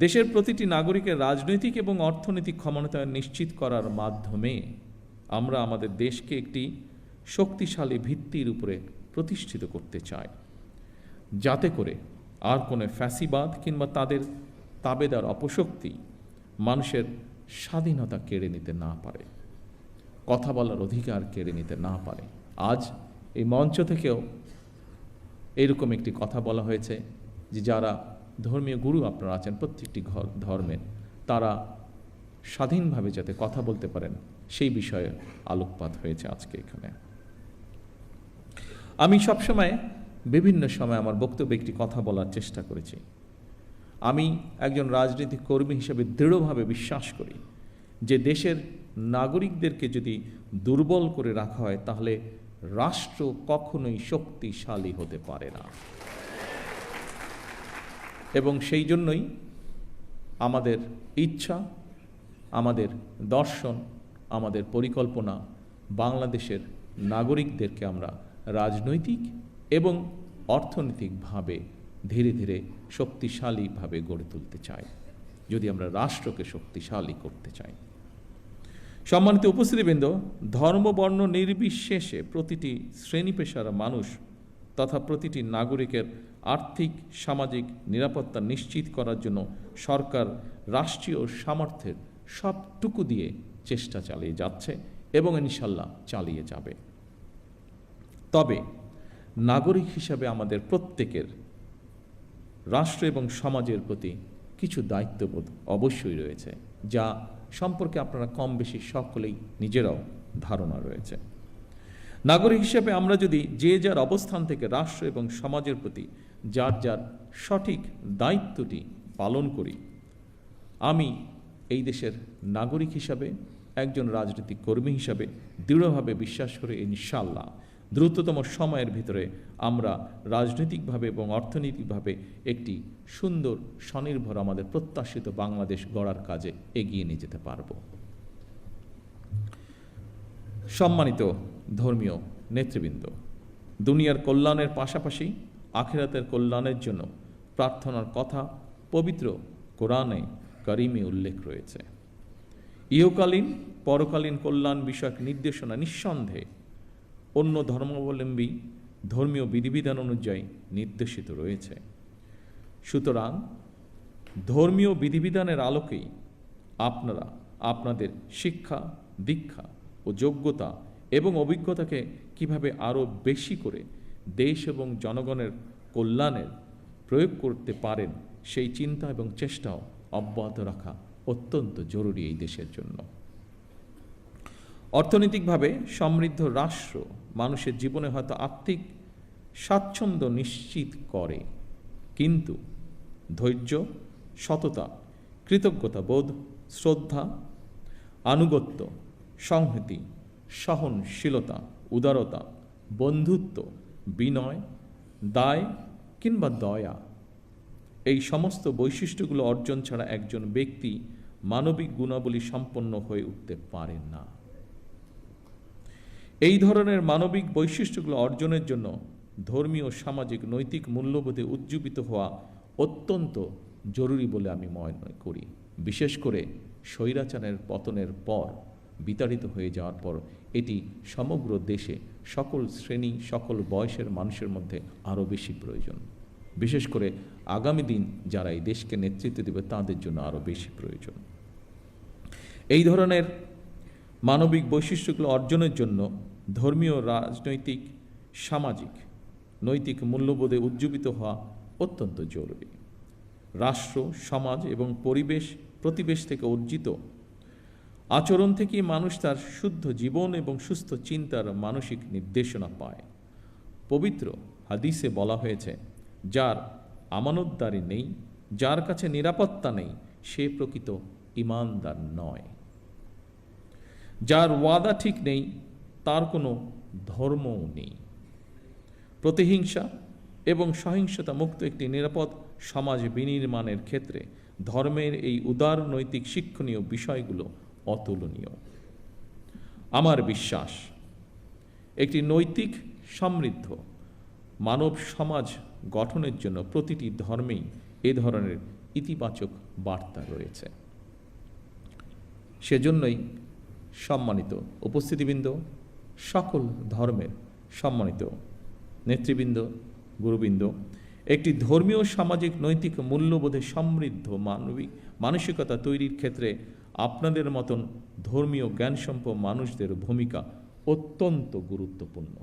দেশের প্রতিটি নাগরিকের রাজনৈতিক এবং অর্থনৈতিক ক্ষমতায়ন নিশ্চিত করার মাধ্যমে আমরা আমাদের দেশকে একটি শক্তিশালী ভিত্তির উপরে প্রতিষ্ঠিত করতে চাই, যাতে করে আর কোনো ফ্যাসিবাদ কিংবা তাদের তাবেদার অপশক্তি মানুষের স্বাধীনতা কেড়ে নিতে না পারে, কথা বলার অধিকার কেড়ে নিতে না পারে। আজ এই মঞ্চ থেকেও এরকম একটি কথা বলা হয়েছে যে যারা ধর্মীয় গুরু আপনারা আছেন প্রত্যেকটি ধর্মের, তারা স্বাধীনভাবে যাতে কথা বলতে পারেন সেই বিষয়ে আলোকপাত হয়েছে আজকে এখানে। আমি সবসময় বিভিন্ন সময় আমার বক্তব্যে একটি কথা বলার চেষ্টা করেছি। আমি একজন রাজনৈতিক কর্মী হিসেবে দৃঢ়ভাবে বিশ্বাস করি যে দেশের নাগরিকদেরকে যদি দুর্বল করে রাখা হয় তাহলে রাষ্ট্র কখনোই শক্তিশালী হতে পারে না। এবং সেই জন্যই আমাদের ইচ্ছা, আমাদের দর্শন, আমাদের পরিকল্পনা বাংলাদেশের নাগরিকদেরকে আমরা রাজনৈতিক এবং অর্থনৈতিকভাবে ধীরে ধীরে শক্তিশালীভাবে গড়ে তুলতে চাই, যদি আমরা রাষ্ট্রকে শক্তিশালী করতে চাই। সম্মানিত উপস্থিতিবৃন্দ, ধর্ম বর্ণ নির্বিশেষে প্রতিটি শ্রেণী পেশার মানুষ তথা প্রতিটি নাগরিকের আর্থিক সামাজিক নিরাপত্তা নিশ্চিত করার জন্য সরকার রাষ্ট্রীয় সামর্থ্যের সবটুকু দিয়ে চেষ্টা চালিয়ে যাচ্ছে এবং ইনশাল্লাহ চালিয়ে যাবে। তবে নাগরিক হিসাবে আমাদের প্রত্যেকের রাষ্ট্র এবং সমাজের প্রতি কিছু দায়িত্ববোধ অবশ্যই রয়েছে, যা সম্পর্কে আপনারা কম বেশি সকলেই নিজেরাও ধারণা রয়েছে। নাগরিক হিসেবে আমরা যদি যে যার অবস্থান থেকে রাষ্ট্র এবং সমাজের প্রতি যার যার সঠিক দায়িত্বটি পালন করি, আমি এই দেশের নাগরিক হিসাবে একজন রাজনৈতিক কর্মী হিসাবে দৃঢ়ভাবে বিশ্বাস করে ইনশাআল্লাহ দ্রুততম সময়ের ভিতরে আমরা রাজনৈতিকভাবে এবং অর্থনৈতিকভাবে একটি সুন্দর স্বনির্ভর আমাদের প্রত্যাশিত বাংলাদেশ গড়ার কাজে এগিয়ে নিয়ে যেতে পারব। সম্মানিত ধর্মীয় নেতৃবৃন্দ, দুনিয়ার কল্যাণের পাশাপাশি আখিরাতের কল্যাণের জন্য প্রার্থনার কথা পবিত্র কোরআনে কারিমে উল্লেখ রয়েছে। ইহকালীন পরকালীন কল্যাণ বিষয়ক নির্দেশনা নিঃসন্দেহে অন্য ধর্মাবলম্বী ধর্মীয় বিধিবিধান অনুযায়ী নির্দেশিত রয়েছে। সুতরাং ধর্মীয় বিধিবিধানের আলোকেই আপনারা আপনাদের শিক্ষা, দীক্ষা ও যোগ্যতা এবং অভিজ্ঞতাকে কিভাবে আরও বেশি করে দেশ এবং জনগণের কল্যাণের প্রয়োগ করতে পারেন সেই চিন্তা এবং চেষ্টাও অব্যাহত রাখা অত্যন্ত জরুরি এই দেশের জন্য। অর্থনৈতিকভাবে সমৃদ্ধ রাষ্ট্র মানুষের জীবনে হয়তো আর্থিক স্বাচ্ছন্দ্য নিশ্চিত করে, কিন্তু ধৈর্য, সততা, কৃতজ্ঞতাবোধ, শ্রদ্ধা, আনুগত্য, সংহতি, সহনশীলতা, উদারতা, বন্ধুত্ব, বিনয়, দায় কিংবা দয়া, এই সমস্ত বৈশিষ্ট্যগুলো অর্জন ছাড়া একজন ব্যক্তি মানবিক গুণাবলী সম্পন্ন হয়ে উঠতে পারেন না। এই ধরনের মানবিক বৈশিষ্ট্যগুলো অর্জনের জন্য ধর্মীয়, সামাজিক, নৈতিক মূল্যবোধে উজ্জীবিত হওয়া অত্যন্ত জরুরি বলে আমি মনে করি। বিশেষ করে স্বৈরাচারের পতনের পর, বিতাড়িত হয়ে যাওয়ার পর এটি সমগ্র দেশে সকল শ্রেণী, সকল বয়সের মানুষের মধ্যে আরও বেশি প্রয়োজন। বিশেষ করে আগামী দিন যারা এই দেশকে নেতৃত্ব দেবে তাদের জন্য আরও বেশি প্রয়োজন। এই ধরনের মানবিক বৈশিষ্ট্যগুলো অর্জনের জন্য ধর্মীয়, রাজনৈতিক, সামাজিক, নৈতিক মূল্যবোধে উজ্জীবিত হওয়া অত্যন্ত জরুরি। রাষ্ট্র, সমাজ এবং প্রতিবেশ থেকে অর্জিত আচরণ থেকে মানুষ তার শুদ্ধ জীবন এবং সুস্থ চিন্তার মানসিক নির্দেশনা পায়। পবিত্র হাদিসে বলা হয়েছে, যার আমানতদারি নেই, যার কাছে নিরাপত্তা নেই, সে প্রকৃত ঈমানদার নয়। যার ওয়াদা ঠিক নেই, তার কোনো ধর্মও নেই। প্রতিহিংসা এবং সহিংসতা মুক্ত একটি নিরাপদ সমাজ বিনির্মাণের ক্ষেত্রে ধর্মের এই উদার নৈতিক শিক্ষণীয় বিষয়গুলো অতুলনীয়। আমার বিশ্বাস, একটি নৈতিক সমৃদ্ধ মানব সমাজ গঠনের জন্য প্রতিটি ধর্মেই এ ধরনের ইতিবাচক বার্তা রয়েছে। সেজন্যই সম্মানিত উপস্থিতিবৃন্দ, সকল ধর্মের সম্মানিত নেতৃবৃন্দ, গুরুবৃন্দ, একটি ধর্মীয় সামাজিক নৈতিক মূল্যবোধে সমৃদ্ধ মানসিকতা তৈরির ক্ষেত্রে আপনাদের মতন ধর্মীয় জ্ঞানসম্পন্ন মানুষদের ভূমিকা অত্যন্ত গুরুত্বপূর্ণ।